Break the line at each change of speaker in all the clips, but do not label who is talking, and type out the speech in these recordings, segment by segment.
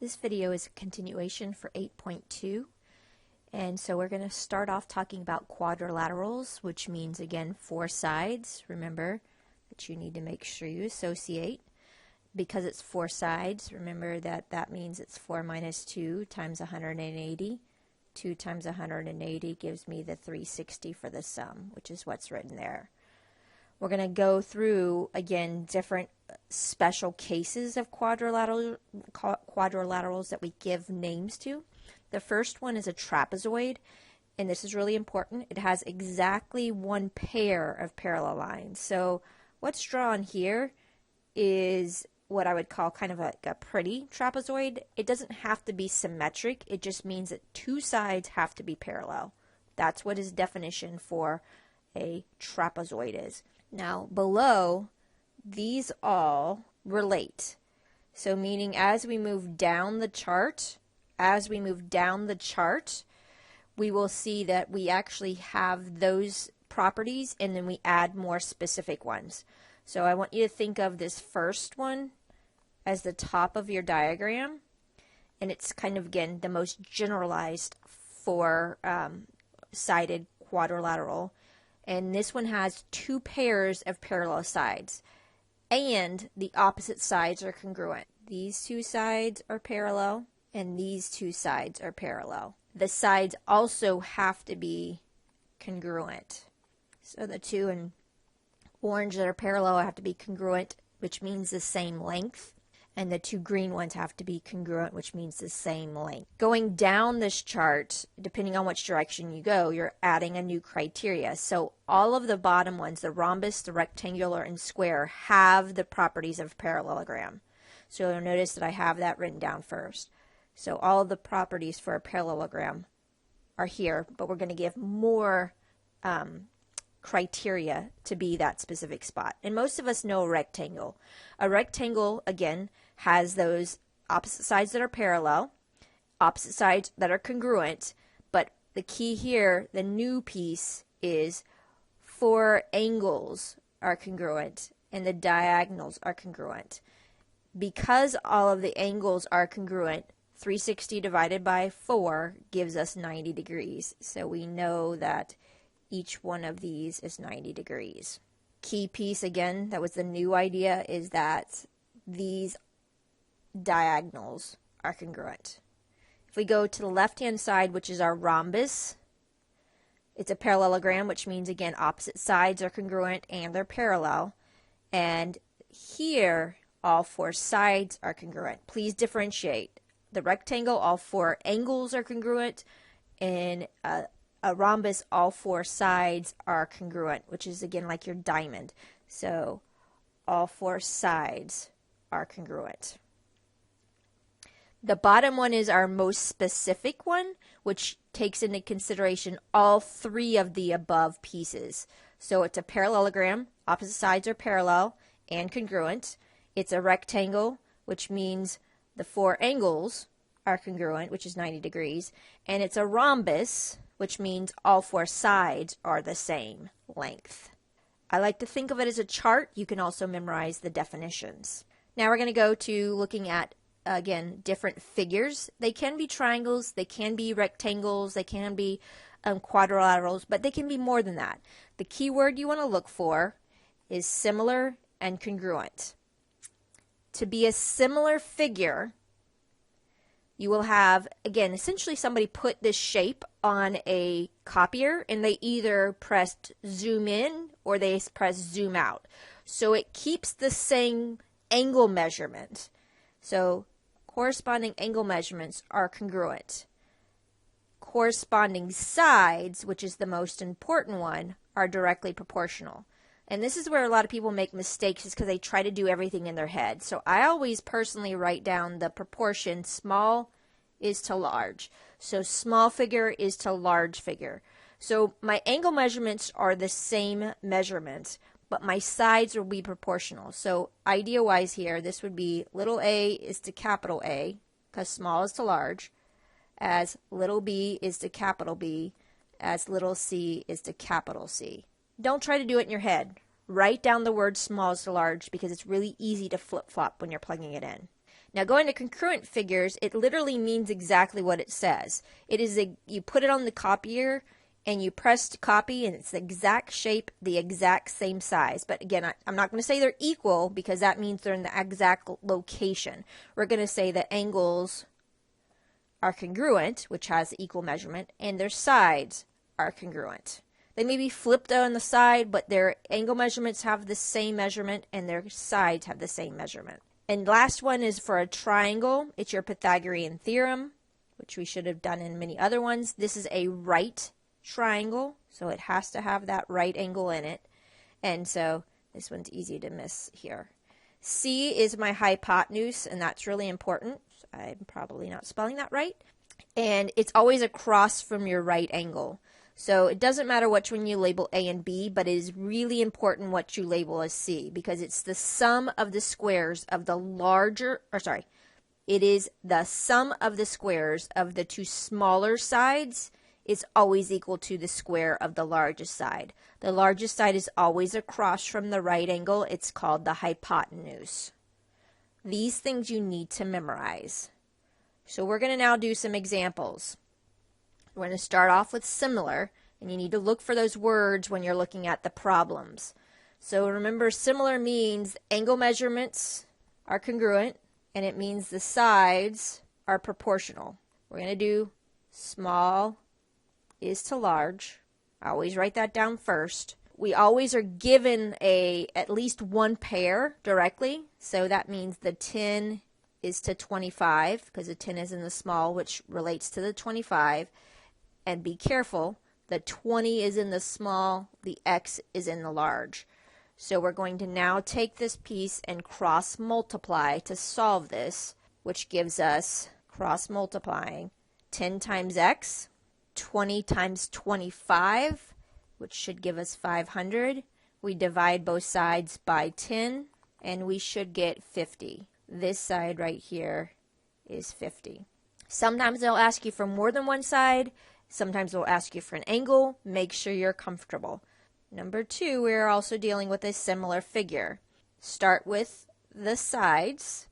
This video is a continuation for 8.2, and so we're going to start off talking about quadrilaterals, which means again 4 sides. Remember that you need to make sure you associate. Because it's 4 sides, remember that means it's 4 minus 2 times 180. 2 times 180 gives me the 360 for the sum, which is what's written there. We're going to go through, again, different special cases of quadrilaterals that we give names to. The first one is a trapezoid, and this is really important. It has exactly 1 pair of parallel lines. So what's drawn here is what I would call kind of a pretty trapezoid. It doesn't have to be symmetric. It just means that 2 sides have to be parallel. That's what his definition for a trapezoid is. Now, below, these all relate. So meaning as we move down the chart, we will see that we actually have those properties and then we add more specific ones. So I want you to think of this first one as the top of your diagram, and it's kind of, again, the most generalized 4-sided quadrilateral. And this one has 2 pairs of parallel sides, and the opposite sides are congruent. These 2 sides are parallel, and these 2 sides are parallel. The sides also have to be congruent. So the 2 in orange that are parallel have to be congruent, which means the same length. And the 2 green ones have to be congruent, which means the same length. Going down this chart, depending on which direction you go, you're adding a new criteria. So all of the bottom ones, the rhombus, the rectangular, and square, have the properties of parallelogram. So you'll notice that I have that written down first. So all of the properties for a parallelogram are here, but we're going to give more criteria to be that specific spot. And most of us know a rectangle. A rectangle, again, has those opposite sides that are parallel, opposite sides that are congruent, but the key here, the new piece, is 4 angles are congruent and the diagonals are congruent. Because all of the angles are congruent, 360 divided by 4 gives us 90 degrees. So we know that each one of these is 90 degrees. Key piece, again, that was the new idea, is that these diagonals are congruent. If we go to the left-hand side, which is our rhombus, it's a parallelogram, which means, again, opposite sides are congruent and they're parallel. And here, all 4 sides are congruent. Please differentiate. The rectangle, all 4 angles are congruent, and a rhombus, all 4 sides are congruent, which is, again, like your diamond. So all 4 sides are congruent. The bottom one is our most specific one, which takes into consideration all 3 of the above pieces. So it's a parallelogram, opposite sides are parallel and congruent. It's a rectangle, which means the 4 angles are congruent, which is 90 degrees. And it's a rhombus, which means all 4 sides are the same length. I like to think of it as a chart. You can also memorize the definitions. Now we're going to go to looking at, again, different figures. They can be triangles, they can be rectangles, they can be quadrilaterals, but they can be more than that. The key word you want to look for is similar and congruent. To be a similar figure, you will have, again, essentially somebody put this shape on a copier and they either pressed zoom in or they pressed zoom out. So it keeps the same angle measurement. So corresponding angle measurements are congruent. Corresponding sides, which is the most important one, are directly proportional. And this is where a lot of people make mistakes, is because they try to do everything in their head. So I always personally write down the proportion small is to large. So small figure is to large figure. So my angle measurements are the same measurement, but my sides will be proportional. So idea-wise here, this would be little a is to capital A, because small is to large, as little b is to capital B, as little c is to capital C. Don't try to do it in your head. Write down the word small is to large because it's really easy to flip-flop when you're plugging it in. Now going to congruent figures, it literally means exactly what it says. It is you put it on the copier and you press to copy and it's the exact shape, the exact same size. But again, I'm not going to say they're equal because that means they're in the exact location. We're going to say that angles are congruent, which has equal measurement, and their sides are congruent. They may be flipped on the side, but their angle measurements have the same measurement and their sides have the same measurement. And last one is for a triangle. It's your Pythagorean theorem, which we should have done in many other ones. This is a right triangle, so it has to have that right angle in it. And so this one's easy to miss here. C is my hypotenuse, and that's really important. I'm probably not spelling that right. And it's always across from your right angle. So it doesn't matter which one you label A and B, but it is really important what you label as C because it's the sum of the squares of the it is the sum of the squares of the two smaller sides is always equal to the square of the largest side. The largest side is always across from the right angle. It's called the hypotenuse. These things you need to memorize. So we're going to now do some examples. We're going to start off with similar, and you need to look for those words when you're looking at the problems. So remember, similar means angle measurements are congruent, and it means the sides are proportional. We're going to do small is to large. I always write that down first. We always are given at least one pair directly, so that means the 10 is to 25, because the 10 is in the small, which relates to the 25. And be careful, the 20 is in the small, the X is in the large. So we're going to now take this piece and cross multiply to solve this, which gives us cross multiplying 10 times X, 20 times 25, which should give us 500. We divide both sides by 10, and we should get 50. This side right here is 50. Sometimes they'll ask you for more than one side. Sometimes they'll ask you for an angle. Make sure you're comfortable. Number 2, we're also dealing with a similar figure. Start with the sides,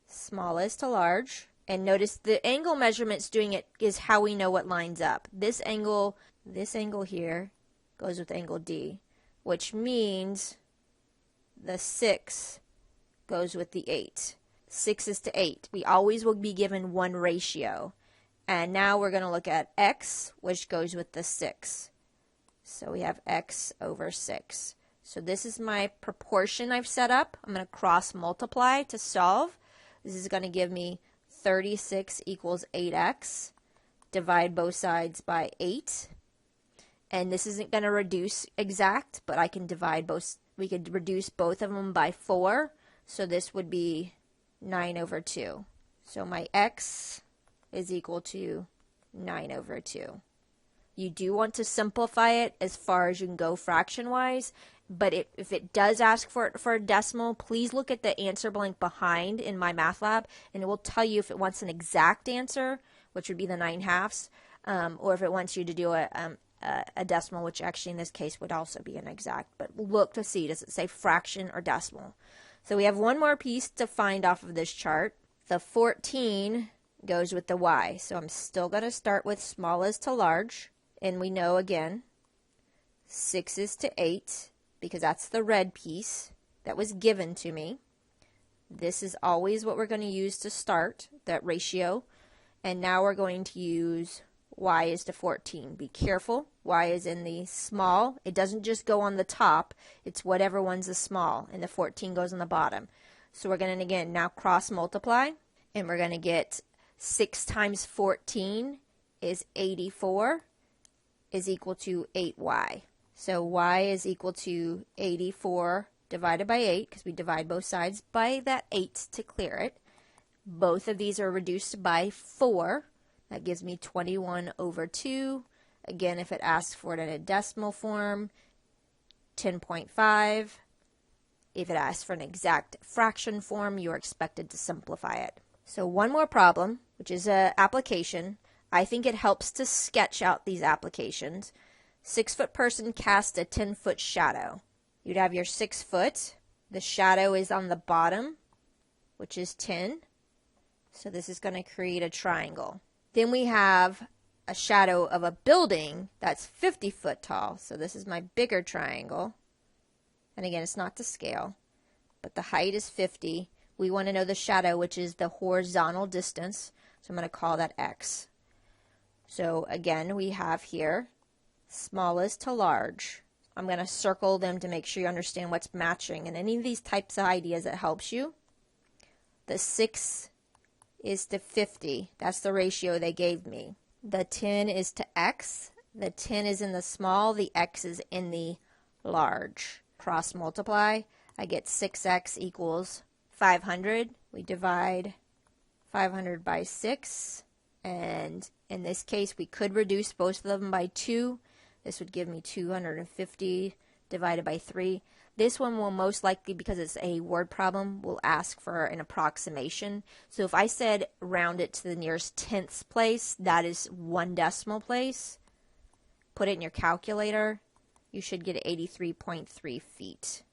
smallest to large, and notice the angle measurements doing it is how we know what lines up. This angle here goes with angle D, which means the 6 goes with the 8. 6 is to 8. We always will be given one ratio. And now we're going to look at X, which goes with the 6. So we have X over 6. So this is my proportion I've set up. I'm going to cross multiply to solve. This is going to give me 36 equals 8X. Divide both sides by 8. And this isn't going to reduce exact, but I can divide both. We could reduce both of them by 4. So this would be 9 over 2. So my X is equal to 9 over 2. You do want to simplify it as far as you can go fraction-wise, but if it does ask for a decimal, please look at the answer blank behind in my math lab, and it will tell you if it wants an exact answer, which would be the 9/2, or if it wants you to do a decimal, which actually in this case would also be an exact. But look to see, does it say fraction or decimal? So we have one more piece to find off of this chart. The 14 goes with the Y. So I'm still going to start with smallest to large. And we know, again, 6 is to 8, because that's the red piece that was given to me. This is always what we're going to use to start, that ratio. And now we're going to use Y is to 14. Be careful. Y is in the small. It doesn't just go on the top. It's whatever one's the small. And the 14 goes on the bottom. So we're going to, again, now cross multiply. And we're going to get 6 times 14 is 84 is equal to 8Y. So Y is equal to 84 divided by 8, because we divide both sides by that 8 to clear it. Both of these are reduced by 4. That gives me 21 over 2. Again, if it asks for it in a decimal form, 10.5. If it asks for an exact fraction form, you are expected to simplify it. So one more problem, which is an application. I think it helps to sketch out these applications. 6-foot person casts a 10-foot shadow. You'd have your 6 foot. The shadow is on the bottom, which is 10. So this is going to create a triangle. Then we have a shadow of a building that's 50 foot tall. So this is my bigger triangle. And again, it's not to scale, but the height is 50. We want to know the shadow, which is the horizontal distance. So I'm going to call that X. So again, we have here smallest to large. I'm going to circle them to make sure you understand what's matching. And any of these types of ideas that helps you. The 6 is to 50. That's the ratio they gave me. The 10 is to X. The 10 is in the small. The X is in the large. Cross multiply. I get 6X equals 500. We divide 500 by 6. And in this case, we could reduce both of them by 2. This would give me 250 divided by 3. This one will most likely, because it's a word problem, will ask for an approximation. So if I said round it to the nearest tenths place, that is 1 decimal place. Put it in your calculator. You should get 83.3 feet.